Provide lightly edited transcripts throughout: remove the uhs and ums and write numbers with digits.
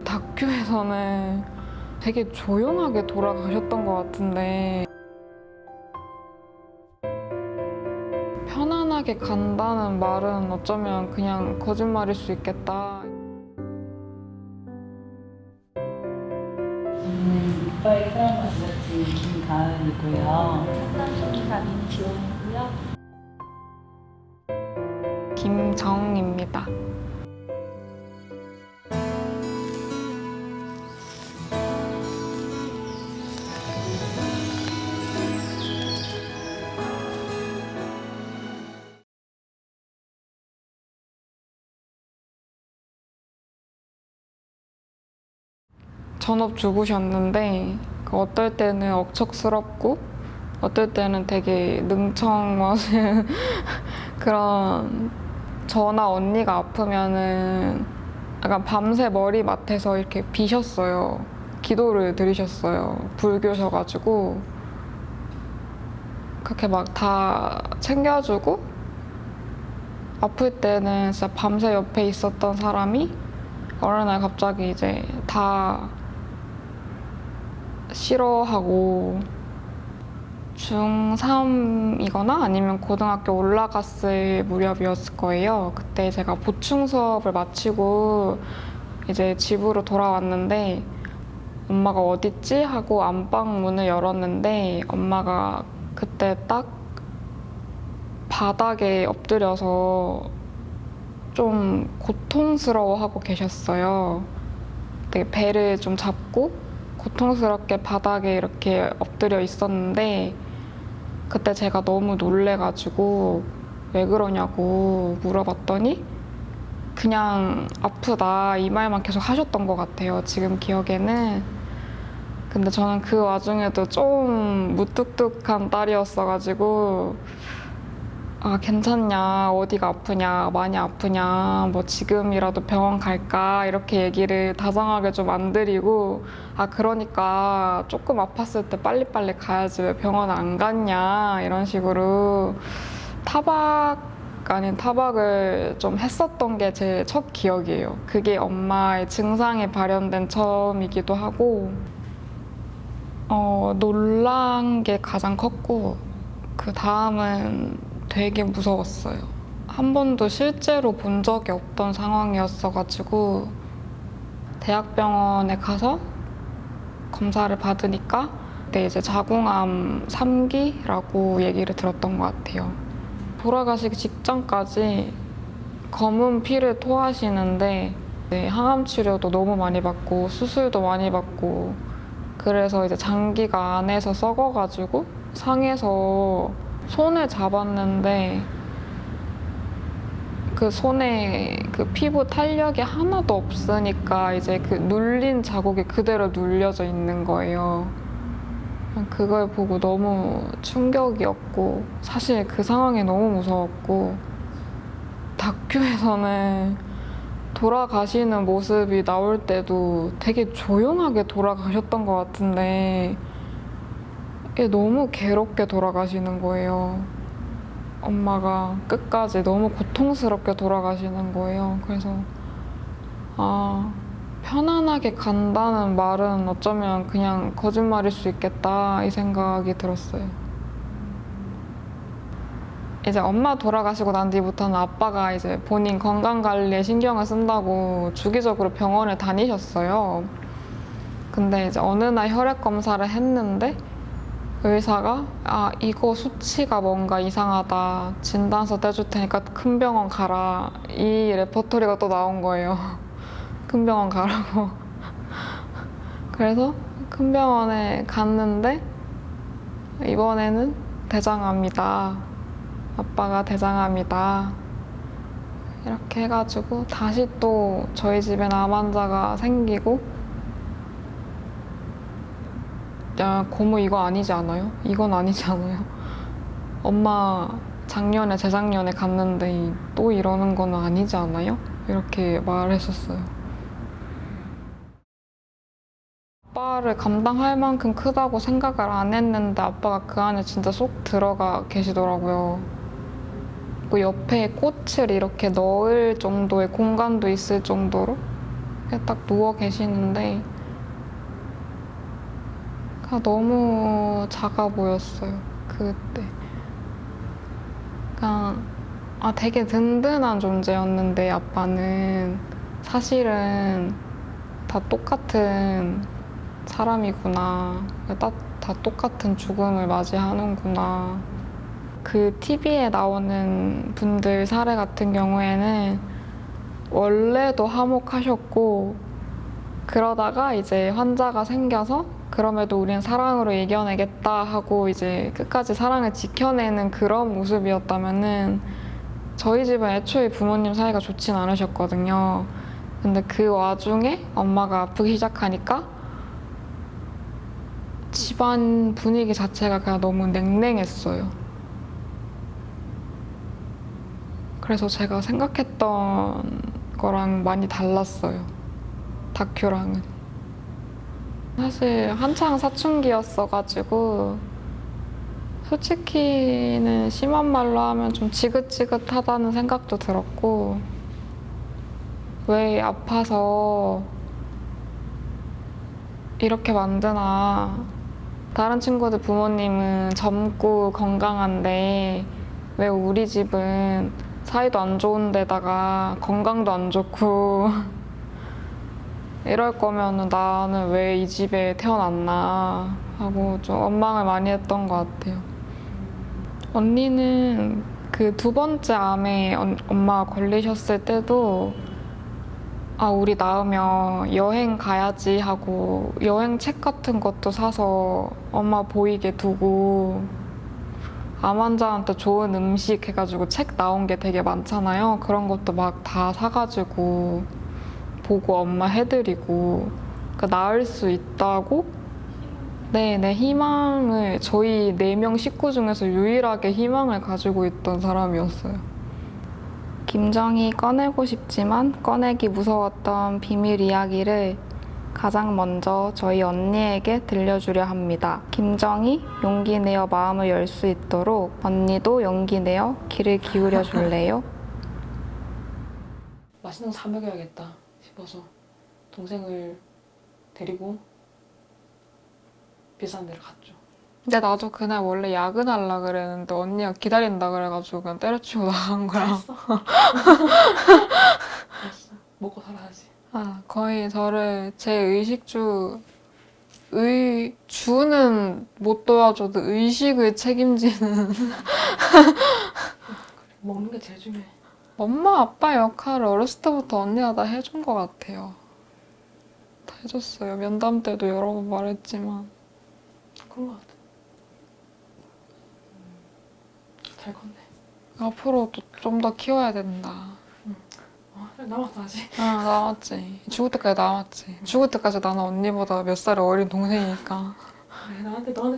다큐에서는 되게 조용하게 돌아가셨던 것 같은데 편안하게 간다는 말은 어쩌면 그냥 거짓말일 수 있겠다. 이빨 트라우마 지자체 김가은이고요. 상담소리가 민지원이고요. 김정입니다. 전업주부셨는데 어떨 때는 억척스럽고 어떨 때는 되게 능청맞은 그런, 저나 언니가 아프면은 약간 밤새 머리맡에서 이렇게 비셨어요. 기도를 드리셨어요. 불교셔가지고 그렇게 막 다 챙겨주고 아플 때는 진짜 밤새 옆에 있었던 사람이 어느 날 갑자기 이제 다 싫어하고, 중3이거나 아니면 고등학교 올라갔을 무렵이었을 거예요. 그때 제가 보충 수업을 마치고 이제 집으로 돌아왔는데 엄마가 어딨지? 하고 안방 문을 열었는데 엄마가 그때 딱 바닥에 엎드려서 좀 고통스러워하고 계셨어요. 되게 배를 좀 잡고 고통스럽게 바닥에 이렇게 엎드려 있었는데 그때 제가 너무 놀래가지고 왜 그러냐고 물어봤더니 그냥 아프다 이 말만 계속 하셨던 것 같아요, 지금 기억에는. 근데 저는 그 와중에도 좀 무뚝뚝한 딸이었어가지고 아, 괜찮냐, 어디가 아프냐, 많이 아프냐, 뭐 지금이라도 병원 갈까 이렇게 얘기를 다정하게 좀 안 드리고, 아, 그러니까 조금 아팠을 때 빨리빨리 가야지 왜 병원 안 갔냐 이런 식으로 타박 아닌 타박을 좀 했었던 게 제 첫 기억이에요. 그게 엄마의 증상이 발현된 처음이기도 하고, 놀란 게 가장 컸고 그 다음은 되게 무서웠어요. 한 번도 실제로 본 적이 없던 상황이었어가지고 대학병원에 가서 검사를 받으니까 그때 이제 자궁암 3기라고 얘기를 들었던 것 같아요. 돌아가시기 직전까지 검은 피를 토하시는데 항암 치료도 너무 많이 받고 수술도 많이 받고, 그래서 이제 장기가 안에서 썩어가지고 상에서 손을 잡았는데 그 손에 그 피부 탄력이 하나도 없으니까 이제 그 눌린 자국이 그대로 눌려져 있는 거예요. 그걸 보고 너무 충격이었고, 사실 그 상황이 너무 무서웠고, 다큐에서는 돌아가시는 모습이 나올 때도 되게 조용하게 돌아가셨던 것 같은데 이게 너무 괴롭게 돌아가시는 거예요. 엄마가 끝까지 너무 고통스럽게 돌아가시는 거예요. 그래서 아, 편안하게 간다는 말은 어쩌면 그냥 거짓말일 수 있겠다 이 생각이 들었어요. 이제 엄마 돌아가시고 난 뒤부터는 아빠가 이제 본인 건강관리에 신경을 쓴다고 주기적으로 병원을 다니셨어요. 근데 이제 어느 날 혈액 검사를 했는데 의사가 아, 이거 수치가 뭔가 이상하다, 진단서 떼줄 테니까 큰 병원 가라, 이 레퍼토리가 또 나온 거예요. 큰 병원 가라고. 그래서 큰 병원에 갔는데 이번에는 대장암이다, 아빠가 대장암이다 이렇게 해가지고 다시 또 저희 집에 암 환자가 생기고, 야, 고모 이거 아니지 않아요? 이건 아니지 않아요? 엄마 작년에 재작년에 갔는데 또 이러는 건 아니지 않아요? 이렇게 말했었어요. 아빠를 감당할 만큼 크다고 생각을 안 했는데 아빠가 그 안에 진짜 쏙 들어가 계시더라고요. 그 옆에 꽃을 이렇게 넣을 정도의 공간도 있을 정도로 이렇게 딱 누워 계시는데 너무 작아 보였어요. 그때. 그냥 되게 든든한 존재였는데 아빠는 사실은 다 똑같은 사람이구나. 다 똑같은 죽음을 맞이하는구나. 그 TV에 나오는 분들 사례 같은 경우에는 원래도 화목하셨고 그러다가 이제 환자가 생겨서 그럼에도 우리는 사랑으로 이겨내겠다 하고 이제 끝까지 사랑을 지켜내는 그런 모습이었다면은 저희 집은 애초에 부모님 사이가 좋진 않으셨거든요. 근데 그 와중에 엄마가 아프기 시작하니까 집안 분위기 자체가 그냥 너무 냉랭했어요. 그래서 제가 생각했던 거랑 많이 달랐어요. 다큐랑은. 사실 한창 사춘기였어가지고 솔직히는 심한 말로 하면 좀 지긋지긋하다는 생각도 들었고 왜 아파서 이렇게 만드나. 다른 친구들 부모님은 젊고 건강한데 왜 우리 집은 사이도 안 좋은 데다가 건강도 안 좋고 이럴 거면 나는 왜 이 집에 태어났나 하고 좀 원망을 많이 했던 것 같아요. 언니는 그 두 번째 암에 엄마가 걸리셨을 때도 우리 낳으면 여행 가야지 하고 여행 책 같은 것도 사서 엄마 보이게 두고 암 환자한테 좋은 음식 해가지고 책 나온 게 되게 많잖아요. 그런 것도 막 다 사가지고 보고 엄마 해드리고 나을 수 있다고 네, 희망을 저희 4명 식구 중에서 유일하게 희망을 가지고 있던 사람이었어요. 김정이 꺼내고 싶지만 꺼내기 무서웠던 비밀 이야기를 가장 먼저 저희 언니에게 들려주려 합니다. 김정이 용기 내어 마음을 열 수 있도록 언니도 용기 내어 귀를 기울여 줄래요? 맛있는 거 사 먹여야겠다 싶어서 동생을 데리고 비싼 데를 갔죠. 근데 나도 그날 원래 야근하려고 그랬는데 언니가 기다린다 그래가지고 그냥 때려치고 나간 거야. 알았어. 먹고 살아야지. 거의 저를 제 주는 못 도와줘도 의식을 책임지는 먹는 게 제일 중요해. 엄마 아빠 역할을 어렸을 때부터 언니가 다 해준 것 같아요. 다 해줬어요. 면담 때도 여러 번 말했지만. 그런 것 같아. 잘 컸네. 앞으로도 좀 더 키워야 된다. 남았어 아직. 남았지. 죽을 때까지 남았지. 죽을 때까지 나는 언니보다 몇 살이 어린 동생이니까. 그래,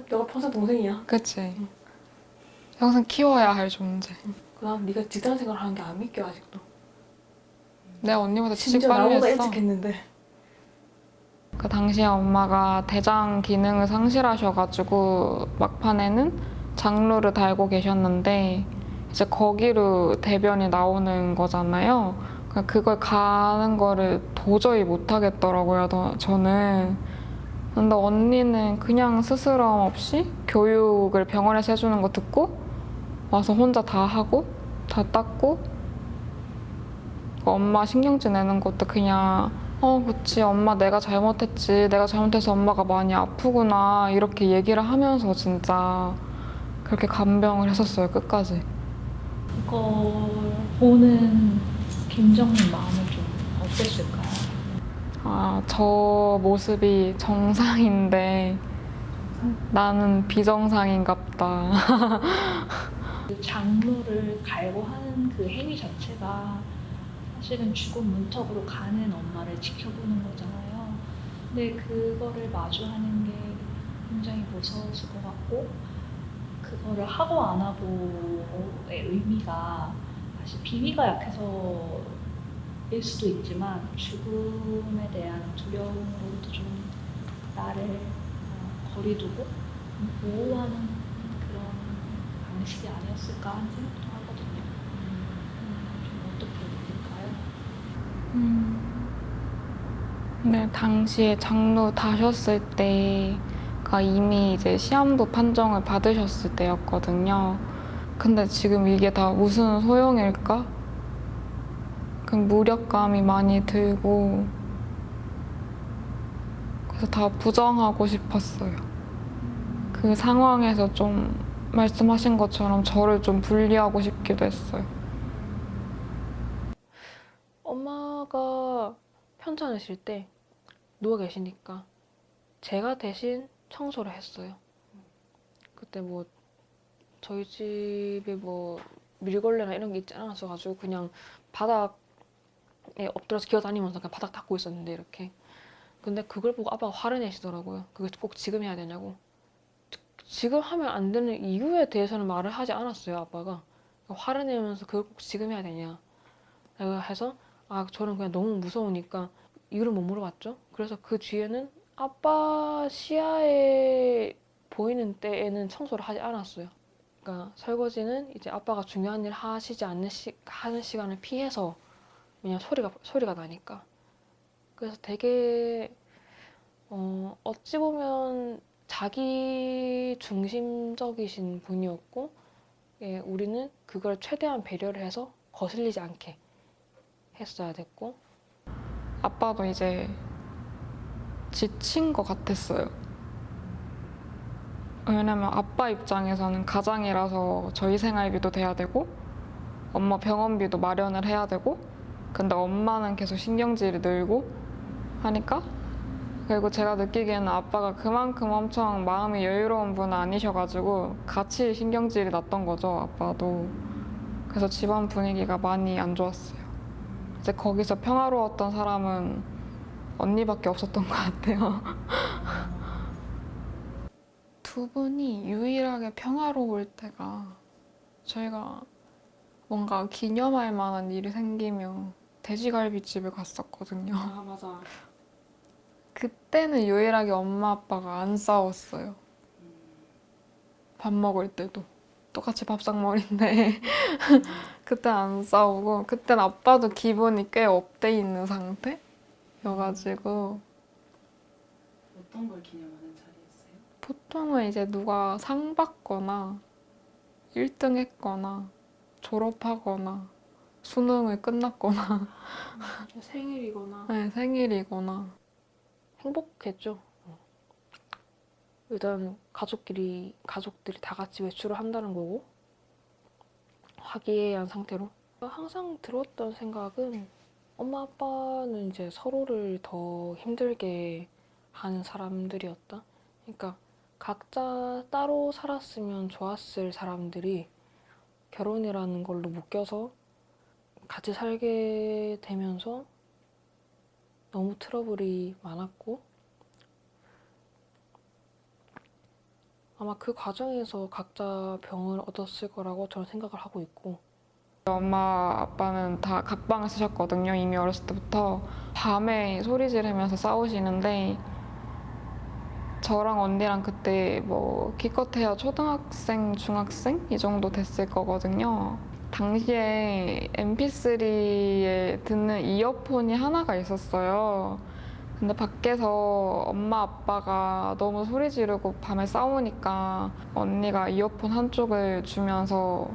너가 평생 동생이야. 그치? 평생 키워야 할 존재. 그다음 네가 직장 생활 하는 게 안 믿겨 아직도. 내가 언니보다 취직 진짜 빨리 나보다 했어. 일찍 했는데. 그 당시에 엄마가 대장 기능을 상실하셔가지고 막판에는 장루를 달고 계셨는데 이제 거기로 대변이 나오는 거잖아요. 그걸 가는 거를 도저히 못 하겠더라고요, 저는. 근데 언니는 그냥 스스럼 없이 교육을 병원에서 해주는 거 듣고 와서 혼자 다 하고 다 닦고 엄마 신경질 내는 것도 그냥 그치 엄마 내가 잘못했지 내가 잘못해서 엄마가 많이 아프구나 이렇게 얘기를 하면서 진짜 그렇게 간병을 했었어요 끝까지. 이걸 보는 김정민 마음은 좀 어땠을까요? 저 모습이 정상인데 나는 비정상인갑다. 그 장루를 갈고 하는 그 행위 자체가 사실은 죽음 문턱으로 가는 엄마를 지켜보는 거잖아요. 근데 그거를 마주하는 게 굉장히 무서웠을 것 같고 그거를 하고 안 하고의 의미가 사실 비위가 약해서일 수도 있지만 죽음에 대한 두려움으로부터 좀 나를 거리두고 보호하는 그런 방식이 아니었을까 하는 생각도 하거든요. 좀 어떻게 보실까요? 근데 당시에 장로 다셨을 때가 이미 이제 시한부 판정을 받으셨을 때였거든요. 근데 지금 이게 다 무슨 소용일까? 그 무력감이 많이 들고 그래서 다 부정하고 싶었어요. 그 상황에서 좀 말씀하신 것처럼 저를 좀 분리하고 싶기도 했어요. 엄마가 편찮으실 때 누워 계시니까 제가 대신 청소를 했어요. 그때 뭐 저희 집에 뭐 밀걸레나 이런 게 있지 않았어가지고 그냥 바닥에 엎드려서 기어다니면서 그냥 바닥 닦고 있었는데 이렇게. 근데 그걸 보고 아빠가 화를 내시더라고요. 그게 꼭 지금 해야 되냐고. 지금 하면 안 되는 이유에 대해서는 말을 하지 않았어요, 아빠가. 화를 내면서 그걸 꼭 지금 해야 되냐. 해서 저는 그냥 너무 무서우니까 이유를 못 물어봤죠. 그래서 그 뒤에는 아빠 시야에 보이는 때에는 청소를 하지 않았어요. 그러니까 설거지는 이제 아빠가 중요한 일 하시지 않는 하는 시간을 피해서 왜냐면 소리가 나니까. 그래서 되게 어찌 보면 자기 중심적이신 분이었고, 예, 우리는 그걸 최대한 배려를 해서 거슬리지 않게 했어야 됐고. 아빠도 이제 지친 것 같았어요. 왜냐면 아빠 입장에서는 가장이라서 저희 생활비도 돼야 되고 엄마 병원비도 마련을 해야 되고 근데 엄마는 계속 신경질이 늘고 하니까 그리고 제가 느끼기에는 아빠가 그만큼 엄청 마음이 여유로운 분은 아니셔가지고 같이 신경질이 났던 거죠, 아빠도. 그래서 집안 분위기가 많이 안 좋았어요. 이제 거기서 평화로웠던 사람은 언니밖에 없었던 것 같아요. 두 분이 유일하게 평화로울 때가 저희가 뭔가 기념할 만한 일이 생기면 돼지갈비집을 갔었거든요. 아, 맞아. 그때는 유일하게 엄마 아빠가 안 싸웠어요. 밥 먹을 때도 똑같이 밥상머리인데 그때 안 싸우고 그땐 아빠도 기분이 꽤 업돼 있는 상태여가지고 어떤 걸 기념하는 자리였어요? 보통은 이제 누가 상 받거나 1등 했거나 졸업하거나 수능을 끝났거나 생일이거나 네, 생일이거나 행복했죠. 일단 가족들이 다 같이 외출을 한다는 거고 화기애애한 상태로. 항상 들었던 생각은 엄마 아빠는 이제 서로를 더 힘들게 하는 사람들이었다. 그러니까 각자 따로 살았으면 좋았을 사람들이 결혼이라는 걸로 묶여서 같이 살게 되면서 너무 트러블이 많았고 아마 그 과정에서 각자 병을 얻었을 거라고 저는 생각을 하고 있고. 엄마 아빠는 다 각방을 쓰셨거든요. 이미 어렸을 때부터 밤에 소리 지르면서 싸우시는데 저랑 언니랑 그때 뭐 기껏해야 초등학생, 중학생 이 정도 됐을 거거든요. 당시에 MP3에 듣는 이어폰이 하나가 있었어요. 근데 밖에서 엄마 아빠가 너무 소리 지르고 밤에 싸우니까 언니가 이어폰 한쪽을 주면서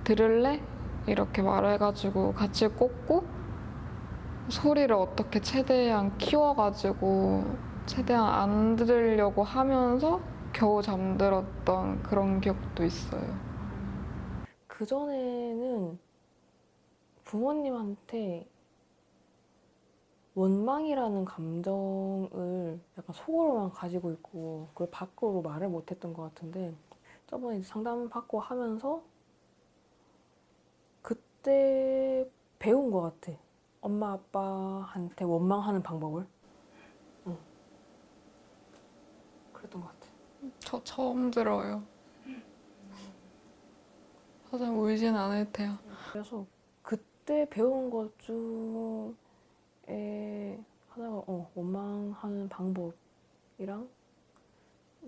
들을래? 이렇게 말해가지고 같이 꽂고 소리를 어떻게 최대한 키워가지고 최대한 안 들으려고 하면서 겨우 잠들었던 그런 기억도 있어요. 그전에는 부모님한테 원망이라는 감정을 약간 속으로만 가지고 있고 그걸 밖으로 말을 못했던 것 같은데 저번에 상담 받고 하면서 그때 배운 것 같아. 엄마 아빠한테 원망하는 방법을. 응. 그랬던 것 같아. 저 처음 들어요. 사실 울진 않을 테요. 그래서 그때 배운 것 중에 하나가 원망하는 방법이랑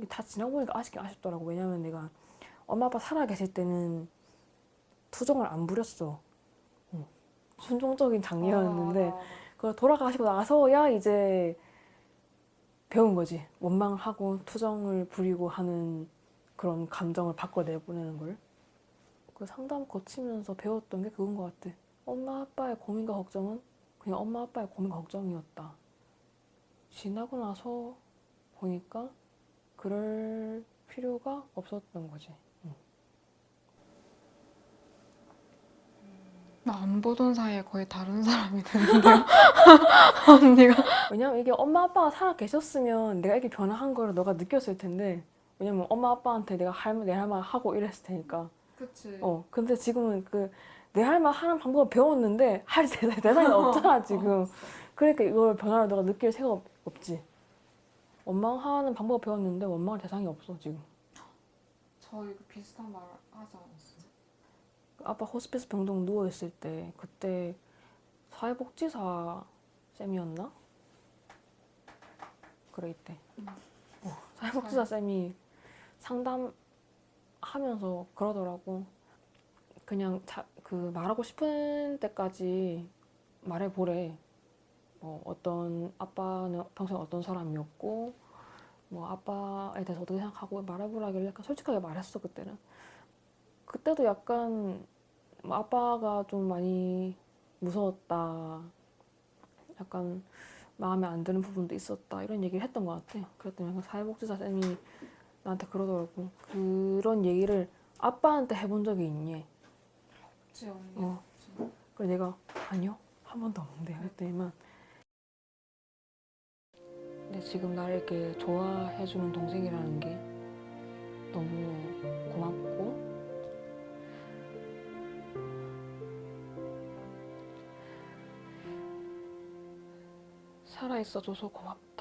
다 지나고 보니까 아쉽더라고. 왜냐면 내가 엄마 아빠 살아계실 때는 투정을 안 부렸어. 순종적인 장녀였는데 그걸 돌아가시고 나서야 이제 배운 거지. 원망하고 투정을 부리고 하는 그런 감정을 바꿔내보내는 걸. 그 상담 거치면서 배웠던 게 그건 것 같아. 엄마 아빠의 고민과 걱정은 그냥 엄마 아빠의 고민과 걱정이었다. 지나고 나서 보니까 그럴 필요가 없었던 거지. 나 안 보던 사이에 거의 다른 사람이 됐는데요. 언니가. 왜냐면 이게 엄마 아빠가 살아 계셨으면 내가 이렇게 변화한 거를 너가 느꼈을 텐데, 왜냐면 엄마 아빠한테 내가 내 할 말 하고 이랬을 테니까. 그치. 근데 지금은 그 내 할 말 하는 방법을 배웠는데 할 대상이 없잖아 지금. 그러니까 이걸 변화를 너가 느낄 새가 없지. 원망하는 방법을 배웠는데 원망할 대상이 없어 지금. 저희 비슷한 말 하지 않았어요? 아빠 호스피스 병동 누워있을 때 그때 사회복지사 쌤이었나? 그래 이때 사회복지사 쌤이 상담하면서 그러더라고. 그냥 그 말하고 싶은 때까지 말해보래. 뭐 어떤 아빠는 평소에 어떤 사람이었고 뭐 아빠에 대해서 어떻게 생각하고 말해보라길래 약간 솔직하게 말했어 그때는. 그때도 약간 뭐 아빠가 좀 많이 무서웠다. 약간 마음에 안 드는 부분도 있었다. 이런 얘기를 했던 것 같아. 그랬더니 약간 사회복지사 쌤이 나한테 그러더라고. 그런 얘기를 아빠한테 해본 적이 있니? 그치 언니. 그래서 내가 아니요. 한 번도 없는데요. 했더니만 근데 지금 나를 이렇게 좋아해주는 동생이라는 게 너무 고맙고 살아있어줘서 고맙다.